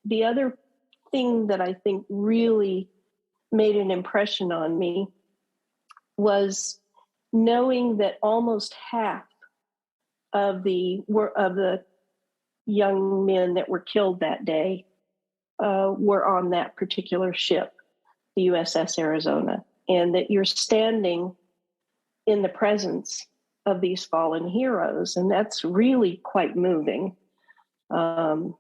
the other thing that I think really made an impression on me was knowing that almost half of the young men that were killed that day were on that particular ship, the USS Arizona, and that you're standing in the presence of these fallen heroes, and that's really quite moving. And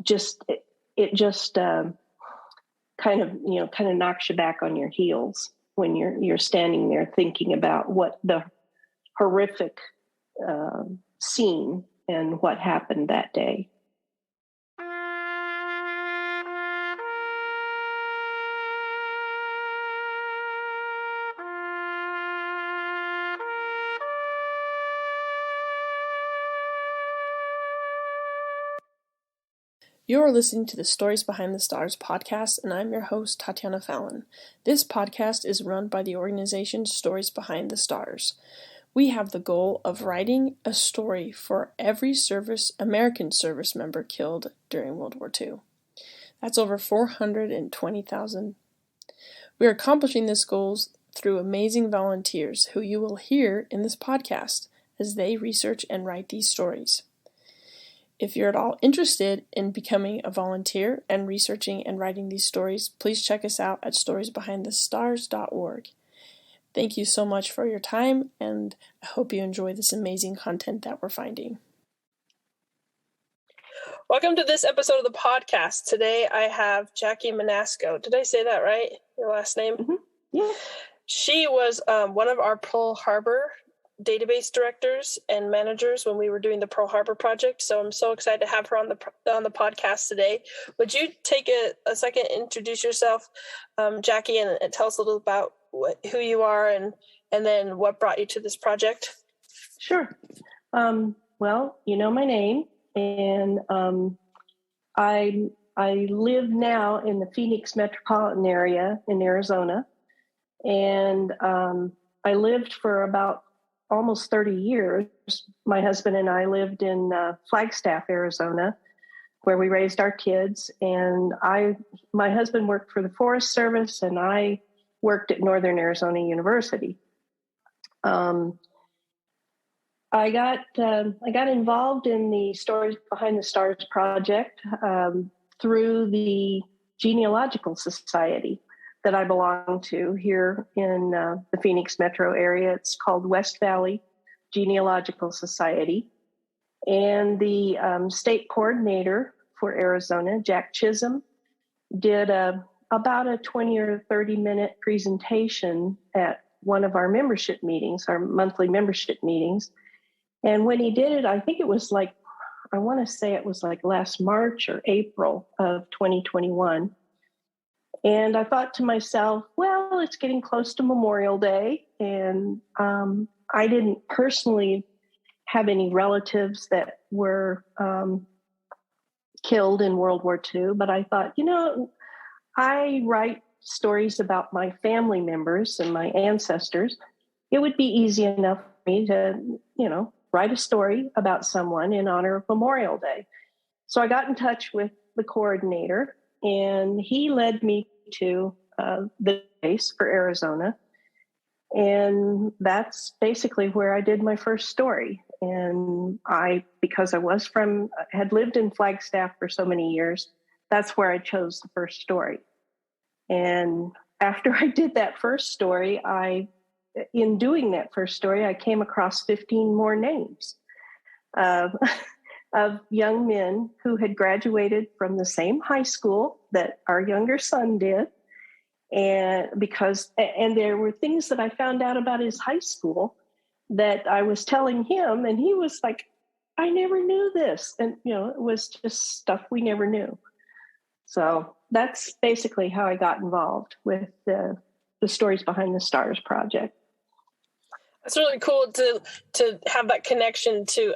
just it just kind of knocks you back on your heels when you're standing there thinking about what the horrific scene and what happened that day. You're listening to the Stories Behind the Stars podcast, and I'm your host, Tatiana Fallon. This podcast is run by the organization Stories Behind the Stars. We have the goal of writing a story for every American service member killed during World War II. That's over 420,000. We are accomplishing this goal through amazing volunteers who you will hear in this podcast as they research and write these stories. If you're at all interested in becoming a volunteer and researching and writing these stories, please check us out at storiesbehindthestars.org. Thank you so much for your time, and I hope you enjoy this amazing content that we're finding. Welcome to this episode of the podcast. Today I have Jackie Menasco. Did I say that right? Your last name? Mm-hmm. Yeah. She was one of our Pearl Harbor database directors and managers when we were doing the Pearl Harbor project. So I'm so excited to have her on the podcast today. Would you take a second, introduce yourself, Jackie, and tell us a little about who you are and then what brought you to this project? Sure. Well, you know my name, and I live now in the Phoenix metropolitan area in Arizona, and I lived for about almost 30 years. My husband and I lived in Flagstaff, Arizona, where we raised our kids. And my husband worked for the Forest Service, and I worked at Northern Arizona University. I got involved in the Stories Behind the Stars project through the Genealogical Society that I belong to here in the Phoenix metro area. It's called West Valley Genealogical Society. And the state coordinator for Arizona, Jack Chisholm, did about a 20 or 30-minute presentation at one of our membership meetings, our monthly membership meetings. And when he did it, I think it was like last March or April of 2021. And I thought to myself, well, it's getting close to Memorial Day, and I didn't personally have any relatives that were killed in World War II, but I thought, I write stories about my family members and my ancestors. It would be easy enough for me to, write a story about someone in honor of Memorial Day. So I got in touch with the coordinator, and he led me to the base for Arizona. And that's basically where I did my first story. And because I had lived in Flagstaff for so many years, that's where I chose the first story. And after I did that first story, in doing that first story, I came across 15 more names of young men who had graduated from the same high school that our younger son did. And there were things that I found out about his high school that I was telling him, and he was like, I never knew this. And, it was just stuff we never knew. So that's basically how I got involved with the Stories Behind the Stars project. It's really cool to have that connection to,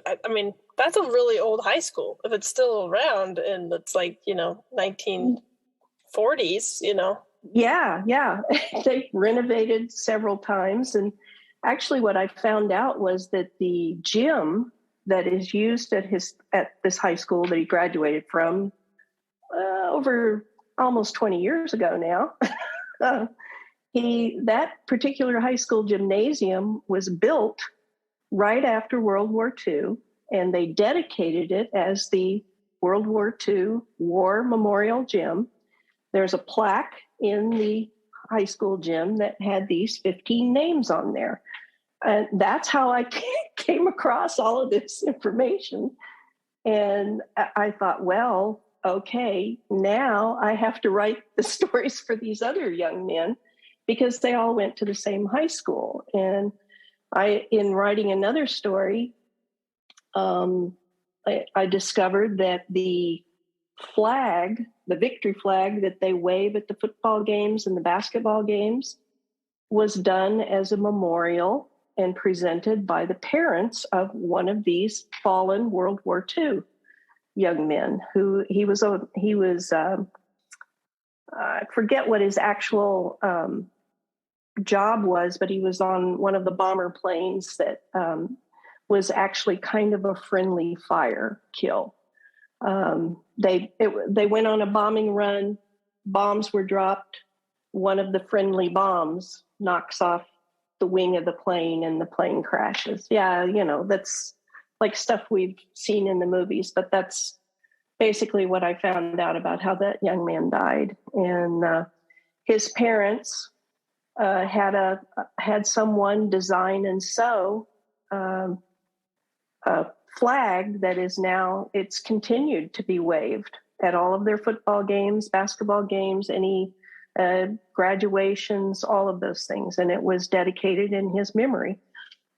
that's a really old high school if it's still around, and it's 1940s, Yeah. They renovated several times. And actually what I found out was that the gym that is used at this high school that he graduated from over almost 20 years ago now. That particular high school gymnasium was built right after World War II, and they dedicated it as the World War II War Memorial Gym. There's a plaque in the high school gym that had these 15 names on there. And that's how I came across all of this information. And I thought, well, okay, now I have to write the stories for these other young men because they all went to the same high school. And in writing another story, I discovered that the flag, the victory flag that they wave at the football games and the basketball games, was done as a memorial and presented by the parents of one of these fallen World War II young men. Who he was I forget what his actual job was, but he was on one of the bomber planes that was actually kind of a friendly fire kill. They went on a bombing run. Bombs were dropped. One of the friendly bombs knocks off the wing of the plane and the plane crashes. Yeah, that's like stuff we've seen in the movies, but that's basically what I found out about how that young man died. And his parents had someone design and sew a flag that is now, it's continued to be waved at all of their football games, basketball games, any graduations, all of those things. And it was dedicated in his memory.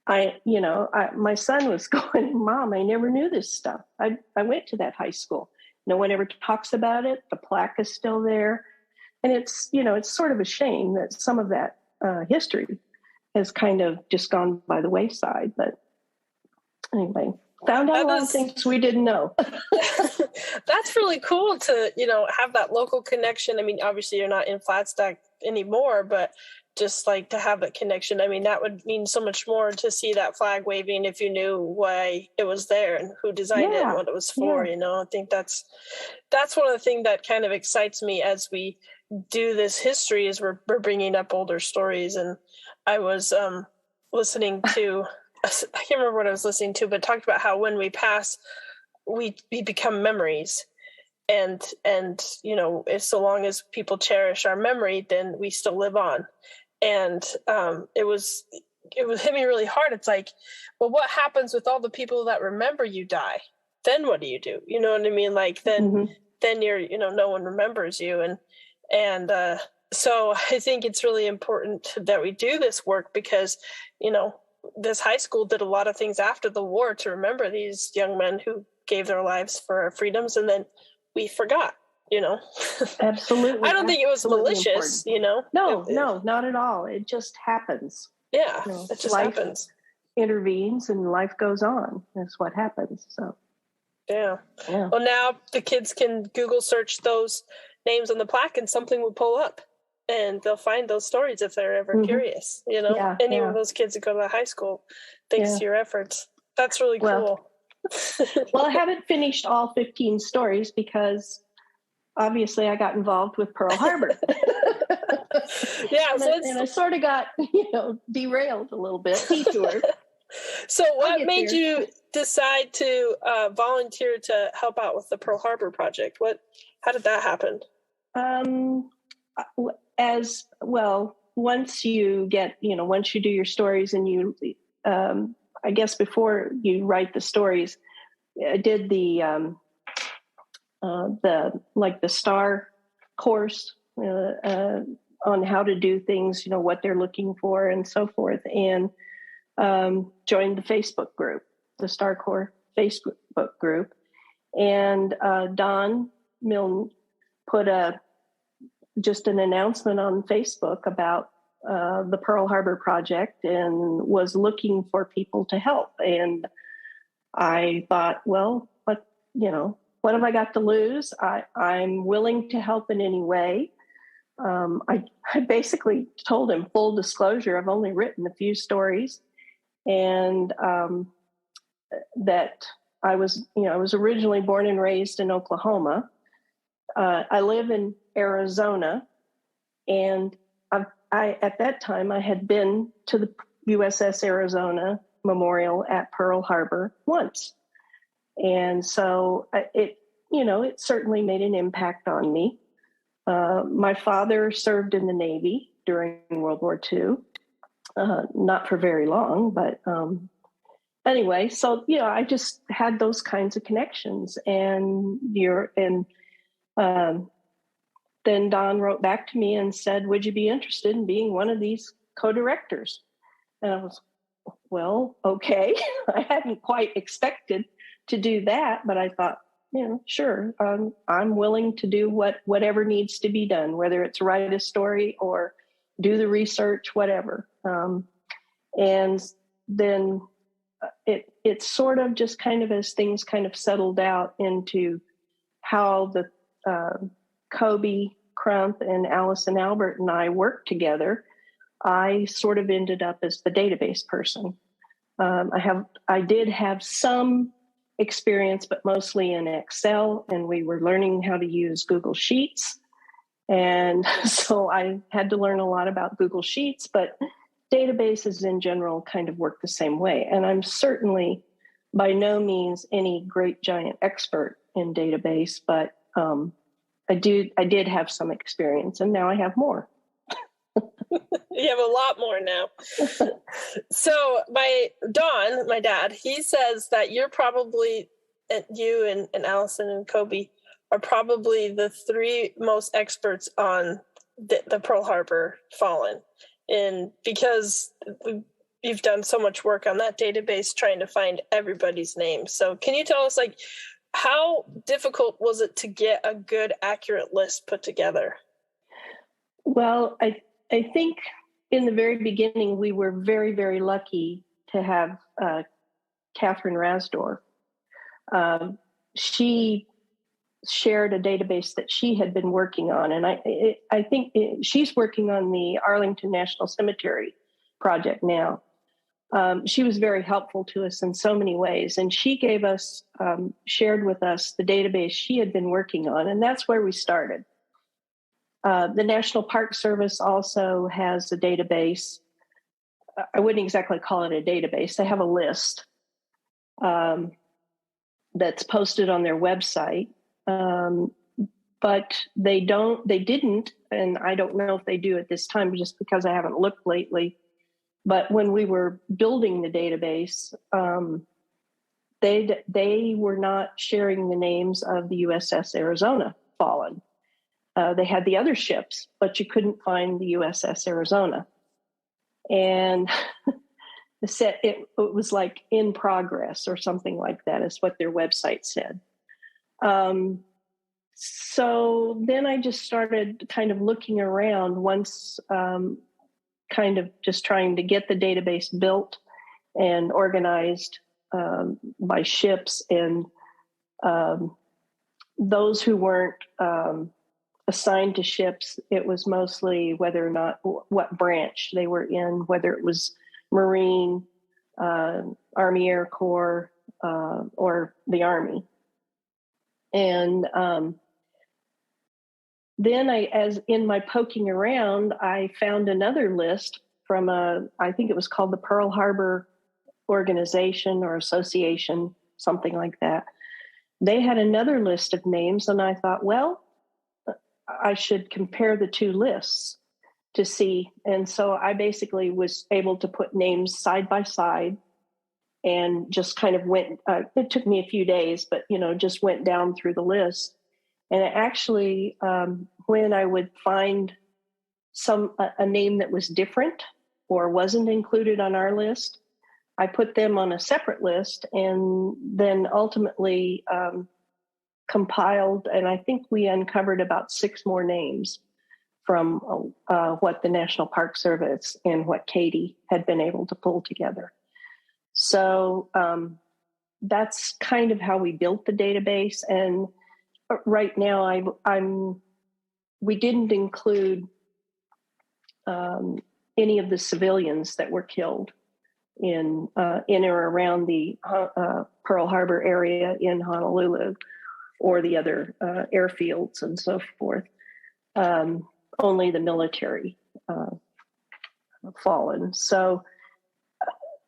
My son was going, Mom, I never knew this stuff. I went to that high school. No one ever talks about it. The plaque is still there. And it's sort of a shame that some of that history has kind of just gone by the wayside. But anyway, found out a lot of things we didn't know. That's really cool to, have that local connection. I mean, obviously you're not in Flagstaff anymore, but just like to have that connection. I mean, that would mean so much more to see that flag waving if you knew why it was there and who designed it and what it was for. I think that's one of the things that kind of excites me as we do this history is we're bringing up older stories. And I was listening to, I can't remember what I was listening to, but talked about how when we pass, we become memories. And if so long as people cherish our memory, then we still live on. And it hit me really hard. It's like, well, what happens with all the people that remember you die? Then what do you do? You know what I mean? Like then you're, no one remembers you. And so I think it's really important that we do this work because, this high school did a lot of things after the war to remember these young men who gave their lives for our freedoms. And then we forgot, Absolutely. I don't think it was malicious, No, not at all. It just happens. Yeah, it just happens. Intervenes and life goes on. That's what happens. So, yeah. Well, now the kids can Google search those names on the plaque and something will pull up and they'll find those stories if they're ever curious, any of those kids that go to the high school, thanks to your efforts. That's really cool. Well, I haven't finished all 15 stories because obviously I got involved with Pearl Harbor. And I sort of got, derailed a little bit, detoured. So what made you decide to volunteer to help out with the Pearl Harbor project? How did that happen? As well, once you do your stories and you, I guess before you write the stories, I did the STAR course on how to do things, what they're looking for and so forth, and joined the Facebook group, the STAR Corps Facebook group. And Don Milne put just an announcement on Facebook about the Pearl Harbor project and was looking for people to help. And I thought, well, what have I got to lose? I'm willing to help in any way. I basically told him, full disclosure, I've only written a few stories. And that I was originally born and raised in Oklahoma. I live in Arizona, and I at that time I had been to the USS Arizona Memorial at Pearl Harbor once, and so it certainly made an impact on me. My father served in the Navy during World War II, not for very long, but anyway, so I just had those kinds of connections, and then Don wrote back to me and said, "Would you be interested in being one of these co-directors?" And I was, well, okay. I hadn't quite expected to do that, but I thought, sure, I'm willing to do whatever needs to be done, whether it's write a story or do the research, whatever. And then it sort of just kind of, as things kind of settled out into how the Kobe Crump and Allison Albert and I worked together, I sort of ended up as the database person. I did have some experience, but mostly in Excel, and we were learning how to use Google Sheets. And so I had to learn a lot about Google Sheets, but databases in general kind of work the same way. And I'm certainly by no means any great giant expert in database, but I did have some experience, and now I have more. You have a lot more now. So my dad, he says that you're probably, you and Allison and Kobe are probably the three most experts on the Pearl Harbor Fallen. And because you've done so much work on that database trying to find everybody's name. So can you tell us, how difficult was it to get a good, accurate list put together? Well, I think in the very beginning, we were very, very lucky to have Catherine Rasdorf. She shared a database that she had been working on, and I think she's working on the Arlington National Cemetery project now. She was very helpful to us in so many ways, and she gave us, shared with us the database she had been working on, and that's where we started. The National Park Service also has a database. I wouldn't exactly call it a database. They have a list that's posted on their website, but they didn't, and I don't know if they do at this time just because I haven't looked lately. But when we were building the database, they were not sharing the names of the USS Arizona fallen. They had the other ships, but you couldn't find the USS Arizona. And it was like in progress or something like that is what their website said. So then I just started kind of looking around once, kind of just trying to get the database built and organized by ships, and those who weren't assigned to ships, it was mostly whether or not what branch they were in, whether it was Marine, Army Air Corps, or the Army. And then as in my poking around, I found another list from I think it was called the Pearl Harbor Organization or Association, something like that. They had another list of names, and I thought, well, I should compare the two lists to see. And so I basically was able to put names side by side and just kind of went, it took me a few days, but, just went down through the list. And actually, when I would find a name that was different or wasn't included on our list, I put them on a separate list, and then ultimately compiled, and I think we uncovered about 6 more names from what the National Park Service and what Katie had been able to pull together. So that's kind of how we built the database. And right now, we didn't include any of the civilians that were killed in or around the Pearl Harbor area in Honolulu, or the other airfields and so forth. Only the military fallen. So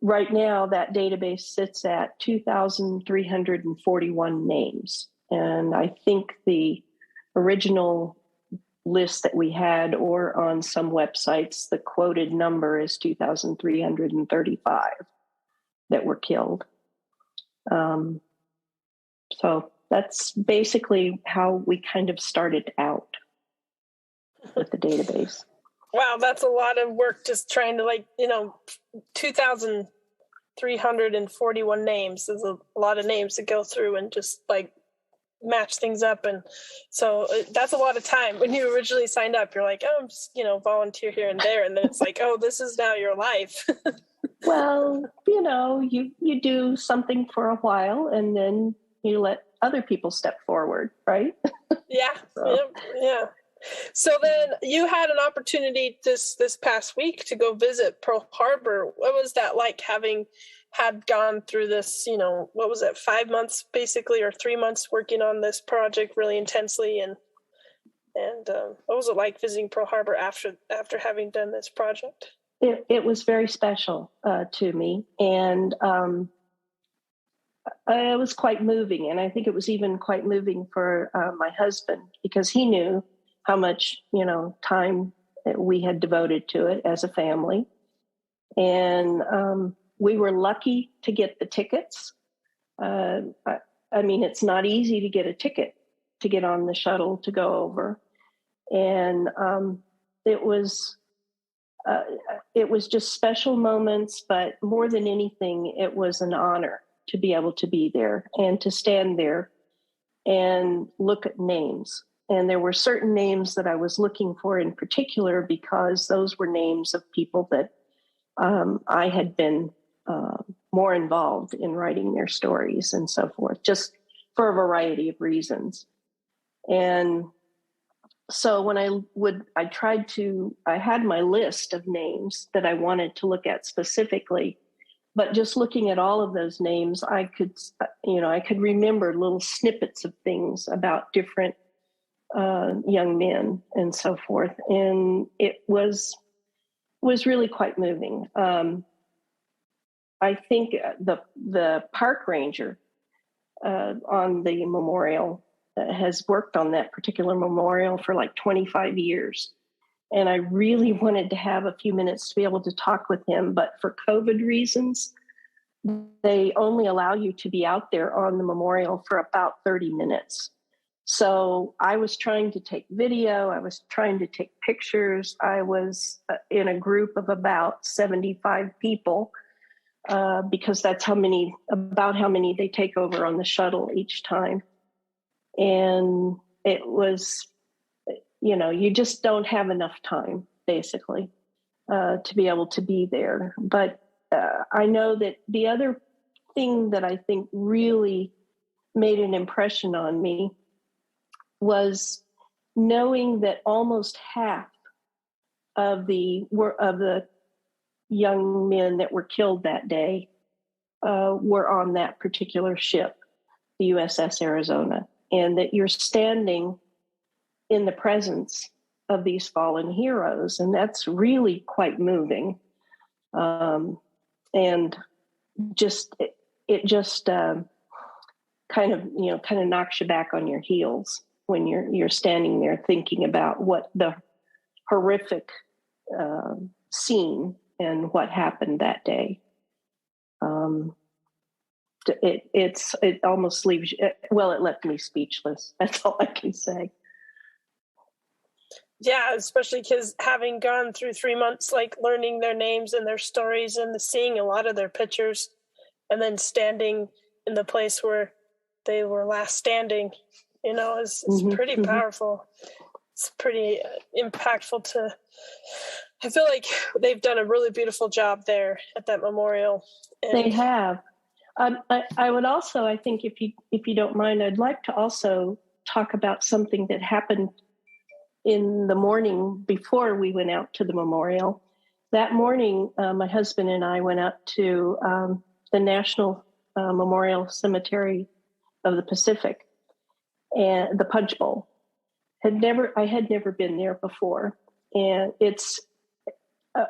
right now, that database sits at 2,341 names. And I think the original list that we had, or on some websites, the quoted number is 2,335 that were killed. So that's basically how we kind of started out with the database. Wow, that's a lot of work, just trying to 2,341 names is a lot of names to go through and just match things up. And so that's a lot of time. When you originally signed up, you're like, oh, I'm just, volunteer here and there. And then it's like, oh, this is now your life. Well, you do something for a while and then you let other people step forward, right? Yeah. So. Yeah. So then you had an opportunity this past week to go visit Pearl Harbor. What was that like, having had gone through this, what was it, 5 months basically, or 3 months working on this project really intensely? And what was it like visiting Pearl Harbor after having done this project? It was very special to me, and it was quite moving. And I think it was even quite moving for my husband, because he knew how much, time that we had devoted to it as a family. And we were lucky to get the tickets. I mean, it's not easy to get a ticket to get on the shuttle to go over. And it was just special moments, but more than anything, it was an honor to be able to be there and to stand there and look at names. And there were certain names that I was looking for in particular, because those were names of people that I had been more involved in writing their stories and so forth, just for a variety of reasons. And so when I had my list of names that I wanted to look at specifically, but just looking at all of those names, I could remember little snippets of things about different young men and so forth. And it was really quite moving. I think the park ranger on the memorial has worked on that particular memorial for 25 years. And I really wanted to have a few minutes to be able to talk with him, but for COVID reasons, they only allow you to be out there on the memorial for about 30 minutes. So I was trying to take video. I was trying to take pictures. I was in a group of about 75 people, because that's about how many they take over on the shuttle each time. And it was, you just don't have enough time, basically, to be able to be there. But I know that the other thing that I think really made an impression on me was knowing that almost half of the young men that were killed that day were on that particular ship, the USS Arizona, and that you're standing in the presence of these fallen heroes, and that's really quite moving. And it just kind of knocks you back on your heels when you're standing there thinking about what the horrific scene and what happened that day. It almost leaves you, well, it left me speechless. That's all I can say. Yeah, especially because having gone through 3 months, learning their names and their stories and seeing a lot of their pictures, and then standing in the place where they were last standing, is pretty powerful. It's pretty impactful I feel like they've done a really beautiful job there at that memorial. And they have. I would also, I think, if you don't mind, I'd like to also talk about something that happened in the morning before we went out to the memorial. that morning, my husband and I went up to the National Memorial Cemetery of the Pacific and the Punch Bowl. I had never been there before. And it's,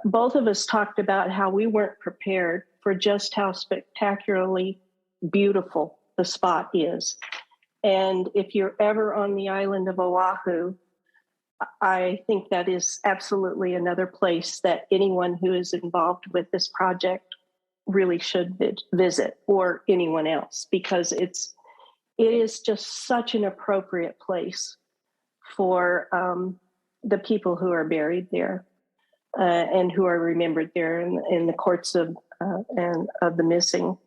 both of us talked about how we weren't prepared for just how spectacularly beautiful the spot is. And if you're ever on the island of Oahu, I think that is absolutely another place that anyone who is involved with this project really should visit, or anyone else, because it is just such an appropriate place for the people who are buried there and who are remembered there in the courts of the missing.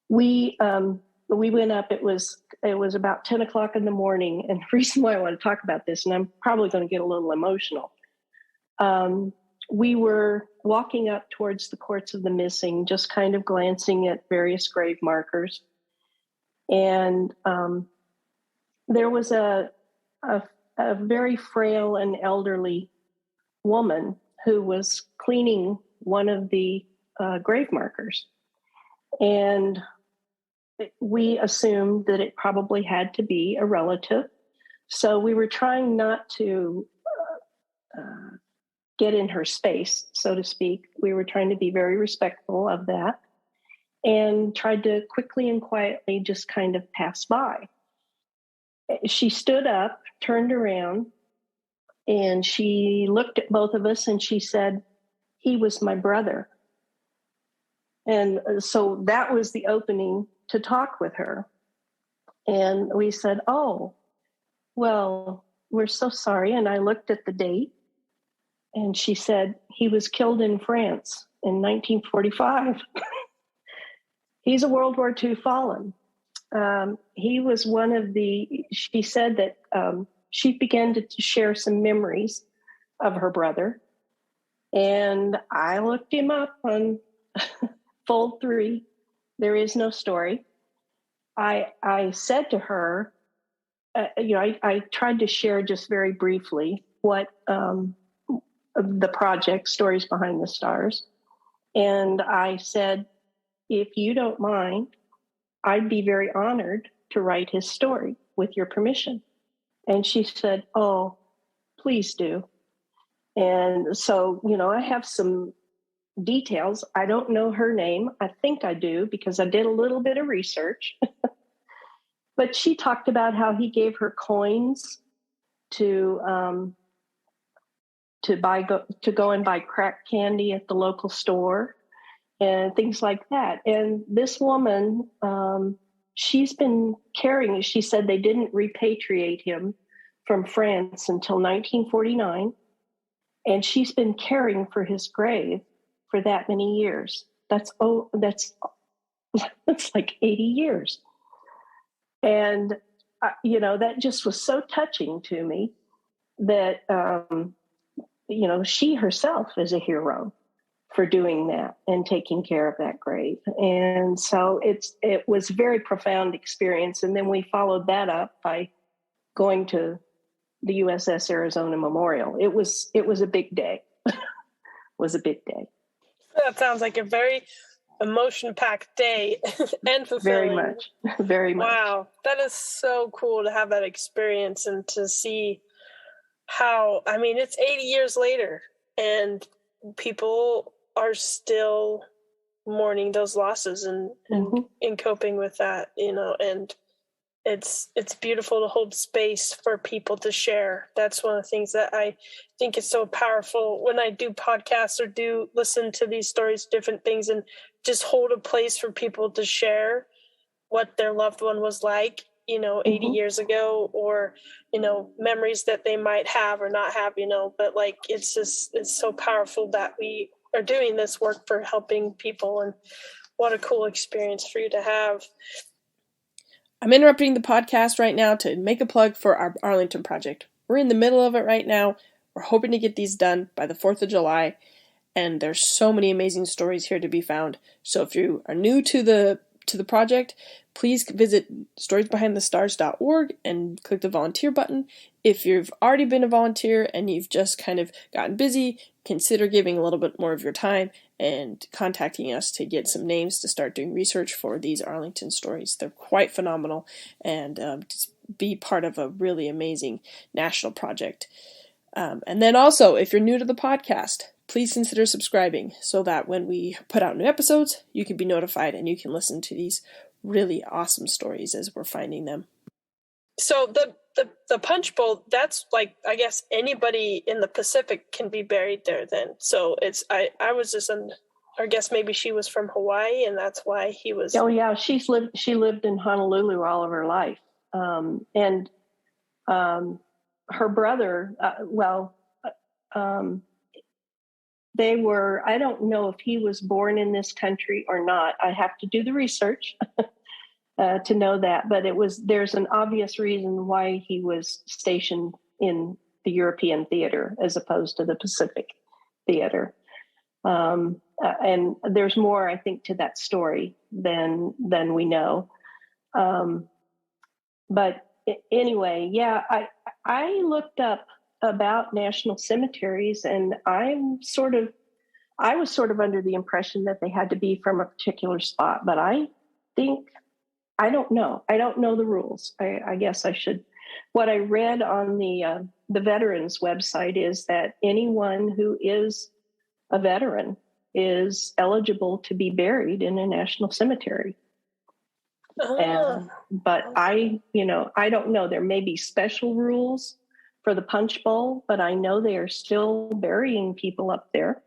We went up. It was about 10 o'clock in the morning, and the reason why I want to talk about this, and I'm probably going to get a little emotional. We were walking up towards the courts of the missing, just kind of glancing at various grave markers, and there was a very frail and elderly woman who was cleaning one of the grave markers, and we assumed that it probably had to be a relative. So we were trying not to get in her space, so to speak. We were trying to be very respectful of that and tried to quickly and quietly just kind of pass by. She stood up, turned around, and she looked at both of us and she said, "He was my brother." And so that was the opening to talk with her. And we said, "Oh, well, we're so sorry." And I looked at the date and she said, "He was killed in France in 1945. He's a World War II fallen." He was one of she said that she began to share some memories of her brother. And I looked him up on Fold 3. There is no story. I said to her, I tried to share just very briefly what the project, Stories Behind the Stars. And I said, "If you don't mind, I'd be very honored to write his story with your permission." And she said, "Oh, please do." And so, I have some details. I don't know her name. I think I do because I did a little bit of research. But she talked about how he gave her coins to go and buy crack candy at the local store and things like that. And this woman, she's been carrying. She said they didn't repatriate him from France until 1949, and she's been caring for his grave for that many years. That's like 80 years. And, that just was so touching to me that, she herself is a hero for doing that and taking care of that grave. And so it was a very profound experience. And then we followed that up by going to the USS Arizona Memorial. It was a big day. Was a big day. That sounds like a very emotion-packed day and fulfilling. Very much. Very much. Wow. That is so cool to have that experience and to see how, it's 80 years later and people are still mourning those losses and coping with that, and it's beautiful to hold space for people to share. That's one of the things that I think is so powerful when I do podcasts or do listen to these stories, different things, and just hold a place for people to share what their loved one was like, 80 years ago, or, memories that they might have or not have, but it's so powerful that we are doing this work for helping people, and what a cool experience for you to have. I'm interrupting the podcast right now to make a plug for our Arlington project. We're in the middle of it right now. We're hoping to get these done by the 4th of July, and there's so many amazing stories here to be found. So if you are new to the to the project, please visit storiesbehindthestars.org and click the volunteer button. If you've already been a volunteer and you've just kind of gotten busy, consider giving a little bit more of your time and contacting us to get some names to start doing research for these Arlington stories. They're quite phenomenal, and just be part of a really amazing national project. And then also, if you're new to the podcast, please consider subscribing so that when we put out new episodes, you can be notified and you can listen to these really awesome stories as we're finding them. So the Punch Bowl, that's like, I guess anybody in the Pacific can be buried there then. So it's, I was just, I guess maybe she was from Hawaii and that's why he was. Oh yeah, she lived in Honolulu all of her life. And her brother, they were, I don't know if he was born in this country or not. I have to do the research to know that, but there's an obvious reason why he was stationed in the European theater as opposed to the Pacific theater. And there's more, I think, to that story than we know. But anyway, yeah, I looked up about national cemeteries, and I was sort of under the impression that they had to be from a particular spot, but I don't know the rules. I guess I should. What I read on the veterans website is that anyone who is a veteran is eligible to be buried in a national cemetery. But I don't know. There may be special rules for the Punch Bowl, but I know they are still burying people up there.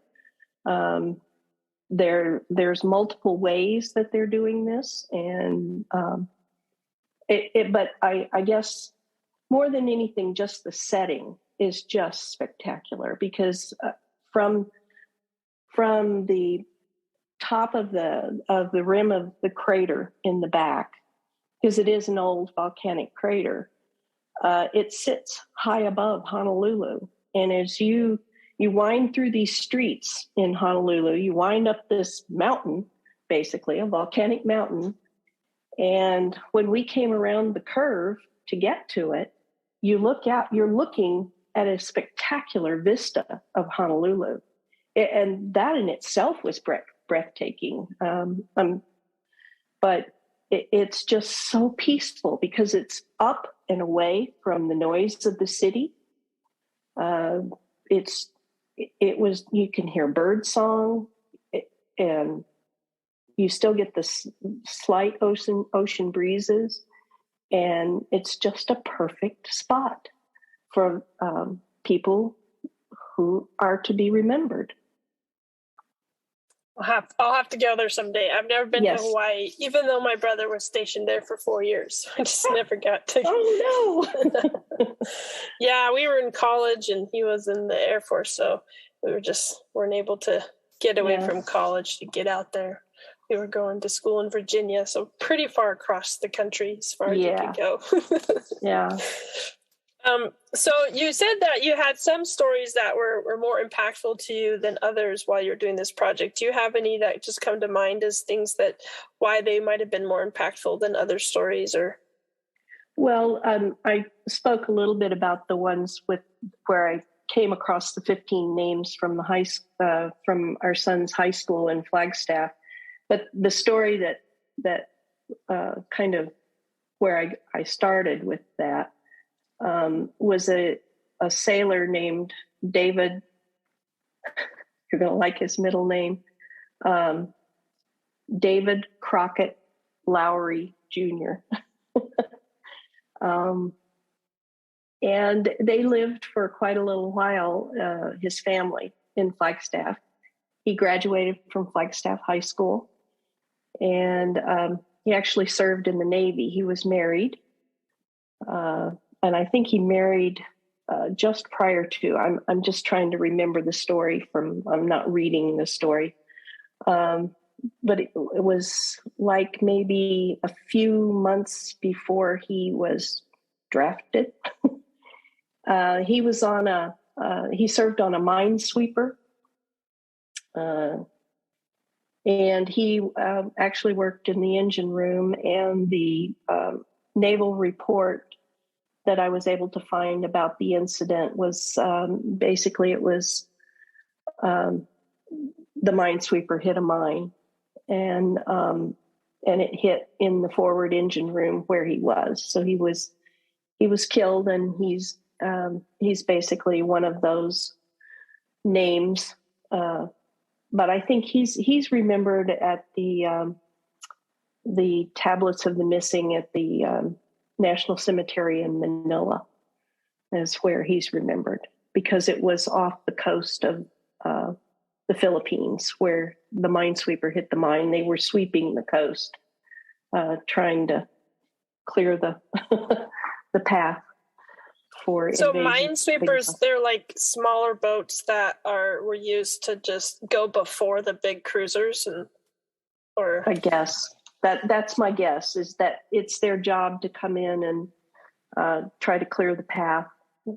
There's multiple ways that they're doing this, and but I guess more than anything, just the setting is just spectacular because from the top of the rim of the crater in the back, because it is an old volcanic crater, it sits high above Honolulu. And as you wind through these streets in Honolulu, you wind up this mountain, basically a volcanic mountain. And when we came around the curve to get to it, you're looking at a spectacular vista of Honolulu. And that in itself was breathtaking. But it's just so peaceful because it's up and away from the noise of the city. You can hear bird song, and you still get the slight ocean breezes, and it's just a perfect spot for people who are to be remembered. I'll have to go there someday. I've never been Yes. to Hawaii, even though my brother was stationed there for 4 years. I just never got to. Oh no! Yeah, we were in college and he was in the Air Force, so we weren't able to get away from college to get out there. We were going to school in Virginia, so pretty far across the country as far as you could go. Yeah. So you said that you had some stories that were more impactful to you than others while you're doing this project. Do you have any that just come to mind as things that why they might have been more impactful than other stories? Or Well, I spoke a little bit about the ones where I came across the 15 names from from our son's high school in Flagstaff, but the story that kind of where I started with that was a sailor named David. You're going to like his middle name, David Crockett Lowrey Jr. And they lived for quite a little while, his family, in Flagstaff. He graduated from Flagstaff High School, and he actually served in the Navy. He was married, and I think he married just prior to. I'm just trying to remember the story I'm not reading the story. But it was like maybe a few months before he was drafted. He was he served on a minesweeper. And he actually worked in the engine room, and the naval report that I was able to find about the incident was basically it was the minesweeper hit a mine, and it hit in the forward engine room where he was. So he was killed, and he's basically one of those names. But I think he's remembered at the tablets of the missing at the National Cemetery in Manila is where he's remembered, because it was off the coast of the Philippines where the minesweeper hit the mine. They were sweeping the coast, trying to clear the the path for So invasion. minesweepers, they're like smaller boats that were used to just go before the big cruisers, I guess that's my guess, is that it's their job to come in and try to clear the path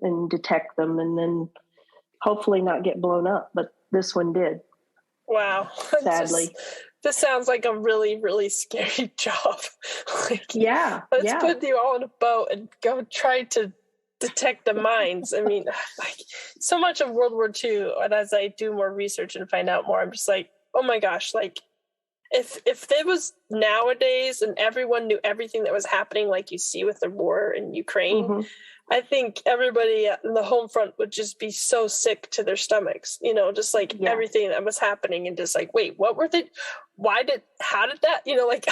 and detect them, and then hopefully not get blown up. But this one did. Wow. Sadly. This sounds like a really, really scary job. Let's put you all in a boat and go try to detect the mines. I mean, like, so much of World War II, and as I do more research and find out more, I'm just like, oh my gosh, like, if it was nowadays and everyone knew everything that was happening, like you see with the war in Ukraine, Mm-hmm. I think everybody in the home front would just be so sick to their stomachs, just like everything that was happening, and just like, wait, what were they? How did that, like,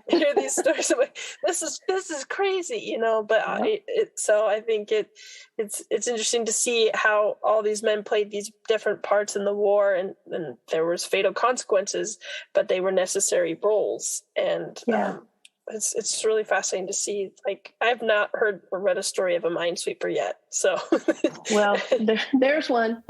hear these stories. I'm like, this is crazy, but so I think it's interesting to see how all these men played these different parts in the war, and there was fatal consequences, but they were necessary roles. And it's really fascinating to see. Like, I've not heard or read a story of a minesweeper yet. So, well, there's one.